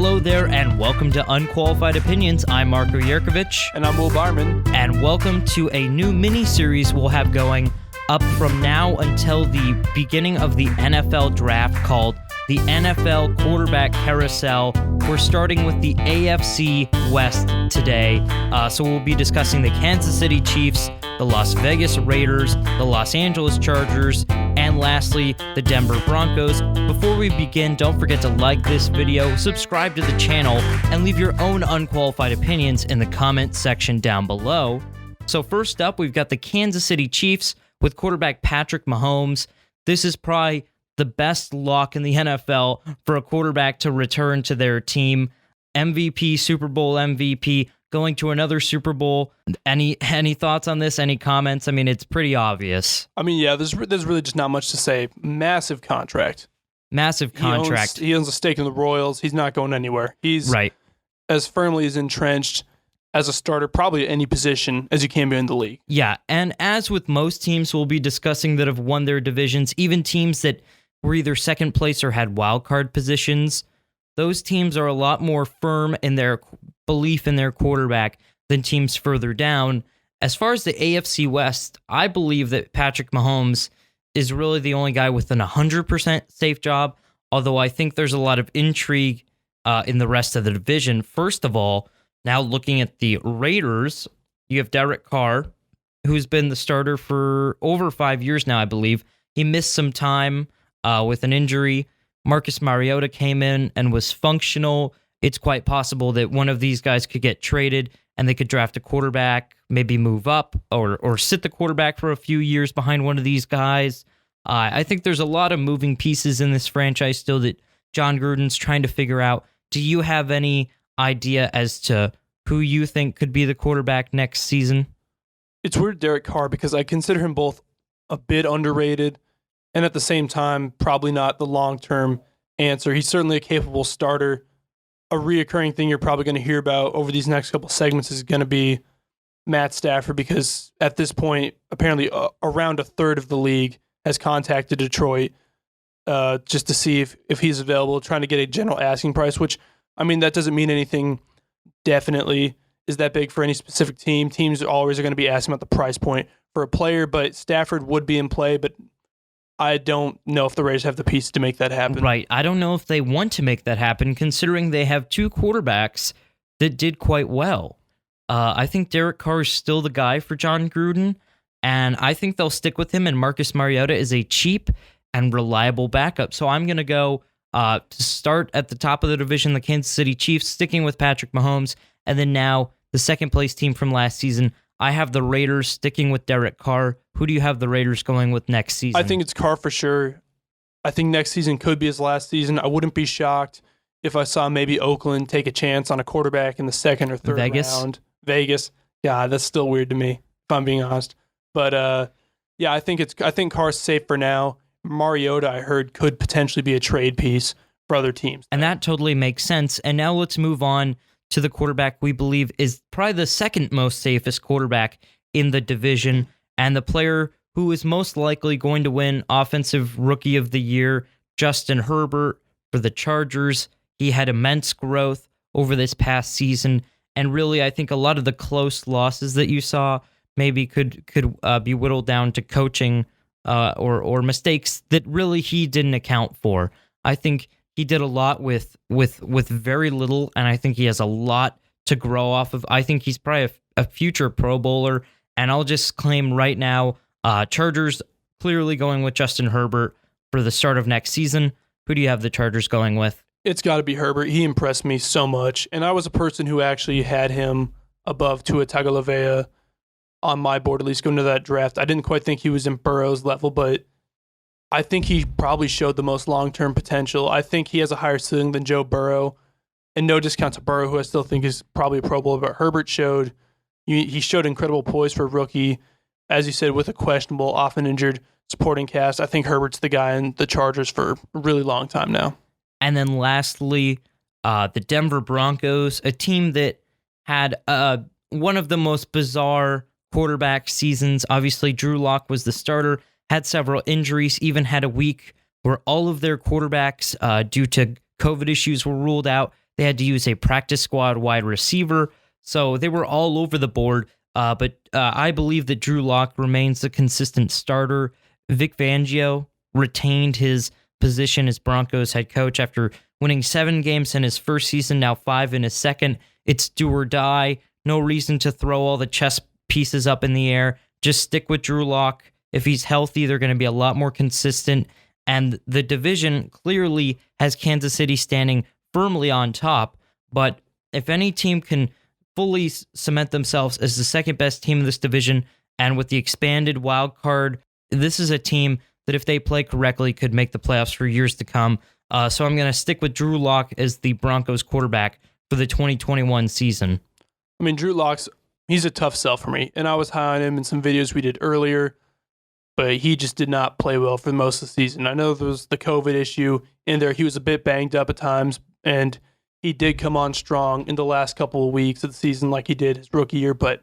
Hello there, and welcome to Unqualified Opinions. I'm Marko And I'm Will Barman. And welcome to a new mini-series we'll have going up from now until the beginning of the NFL draft called the NFL Quarterback Carousel. We're starting with the AFC West today. So we'll be discussing the Kansas City Chiefs, the Las Vegas Raiders, the Los Angeles Chargers, and lastly, the Denver Broncos. Before we begin, don't forget to like this video, subscribe to the channel, and leave your own unqualified opinions in the comment section down below. So first up, we've got the Kansas City Chiefs with quarterback Patrick Mahomes. This is probably the best lock in the NFL for a quarterback to return to their team. MVP, Super Bowl MVP, going to another Super Bowl. Any thoughts on this? Any comments? I mean, it's pretty obvious. I mean, yeah, there's really just not much to say. Massive contract. He owns a stake in the Royals. He's not going anywhere. He's right. As firmly as entrenched as a starter, probably at any position as you can be in the league. Yeah, and as with most teams we'll be discussing that have won their divisions, even teams that were either second place or had wild card positions, those teams are a lot more firm in their belief in their quarterback than teams further down. As far as the AFC West, I believe that Patrick Mahomes is really the only guy with an 100% safe job, although I think there's a lot of intrigue in the rest of the division. First of all, now looking at the Raiders, you have Derek Carr, who's been the starter for over 5 years now, I believe. He missed some time with an injury. Marcus Mariota came in and was functional. It's quite possible that one of these guys could get traded and they could draft a quarterback, maybe move up or sit the quarterback for a few years behind one of these guys. I think there's a lot of moving pieces in this franchise still that John Gruden's trying to figure out. Do you have any idea as to who you think could be the quarterback next season? It's weird, Derek Carr, because I consider him both a bit underrated and at the same time, probably not the long-term answer. He's certainly a capable starter. A reoccurring thing you're probably going to hear about over these next couple segments is going to be Matt Stafford, because at this point, apparently around a third of the league has contacted Detroit just to see if he's available, trying to get a general asking price, which, I mean, that doesn't mean anything definitely is that big for any specific team. Teams always are going to be asking about the price point for a player, but Stafford would be in play, but I don't know if the Raiders have the pieces to make that happen. Right. I don't know if they want to make that happen, considering they have two quarterbacks that did quite well. I think Derek Carr is still the guy for John Gruden, and I think they'll stick with him, and Marcus Mariota is a cheap and reliable backup. So I'm going to go to start at the top of the division, the Kansas City Chiefs, sticking with Patrick Mahomes, and then now the second-place team from last season, I have the Raiders sticking with Derek Carr. Who do you have the Raiders going with next season? I think it's Carr for sure. I think next season could be his last season. I wouldn't be shocked if I saw maybe Oakland take a chance on a quarterback in the second or third round. Vegas. Yeah, that's still weird to me, if I'm being honest. But yeah, I think Carr's safe for now. Mariota, I heard, could potentially be a trade piece for other teams. And that totally makes sense. And now let's move on to the quarterback we believe is probably the second most safest quarterback in the division, and the player who is most likely going to win Offensive Rookie of the Year, Justin Herbert for the Chargers. He had immense growth over this past season, and really I think a lot of the close losses that you saw maybe could be whittled down to coaching or mistakes that really he didn't account for. I think he did a lot with very little, and I think he has a lot to grow off of. I think he's probably a future Pro Bowler, and I'll just claim right now, Chargers clearly going with Justin Herbert for the start of next season. Who do you have the Chargers going with? It's got to be Herbert. He impressed me so much, and I was a person who actually had him above Tua Tagovailoa on my board, at least going to that draft. I didn't quite think he was in Burrow's level, but I think he probably showed the most long-term potential. I think he has a higher ceiling than Joe Burrow, and no discount to Burrow, who I still think is probably a Pro Bowler, but Herbert showed incredible poise for a rookie, as you said, with a questionable, often injured supporting cast. I think Herbert's the guy in the Chargers for a really long time now. And then lastly, the Denver Broncos, a team that had one of the most bizarre quarterback seasons. Obviously, Drew Lock was the starter, had several injuries, even had a week where all of their quarterbacks, due to COVID issues, were ruled out. They had to use a practice squad wide receiver. So they were all over the board. But I believe that Drew Lock remains the consistent starter. Vic Fangio retained his position as Broncos head coach after winning 7 games in his first season, now 5 in his second. It's do or die. No reason to throw all the chess pieces up in the air. Just stick with Drew Lock. If he's healthy, they're going to be a lot more consistent. And the division clearly has Kansas City standing firmly on top. But if any team can fully cement themselves as the second best team in this division, and with the expanded wild card, this is a team that if they play correctly could make the playoffs for years to come. So I'm going to stick with Drew Lock as the Broncos quarterback for the 2021 season. I mean, Drew Lock's, he's a tough sell for me, and I was high on him in some videos we did earlier, but he just did not play well for most of the season. I know there was the COVID issue in there. He was a bit banged up at times, and he did come on strong in the last couple of weeks of the season like he did his rookie year, but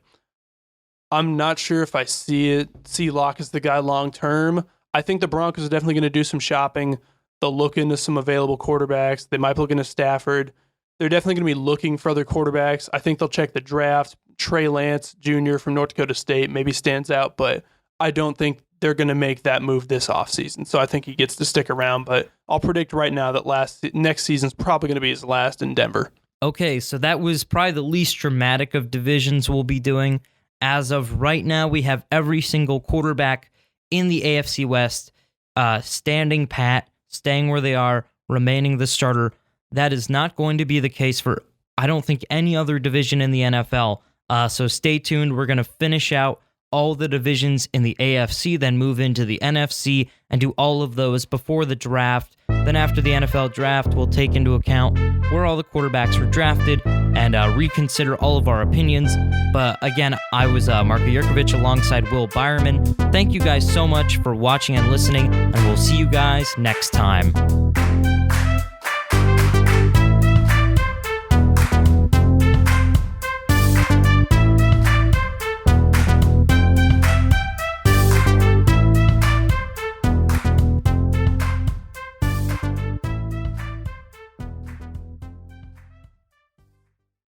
I'm not sure if I see Lock as the guy long term. I think the Broncos are definitely going to do some shopping. They'll look into some available quarterbacks. They might look into Stafford. They're definitely going to be looking for other quarterbacks. I think they'll check the draft. Trey Lance Jr. from North Dakota State maybe stands out, but I don't think they're going to make that move this offseason. So I think he gets to stick around, but I'll predict right now that next season's probably going to be his last in Denver. Okay, so that was probably the least dramatic of divisions we'll be doing. As of right now, we have every single quarterback in the AFC West standing pat, staying where they are, remaining the starter. That is not going to be the case for, I don't think, any other division in the NFL. So stay tuned. We're going to finish out all the divisions in the AFC, then move into the NFC and do all of those before the draft. Then after the NFL draft, we'll take into account where all the quarterbacks were drafted and reconsider all of our opinions. But again, I was Marko Yurkovich alongside Will Byerman. Thank you guys so much for watching and listening, and we'll see you guys next time.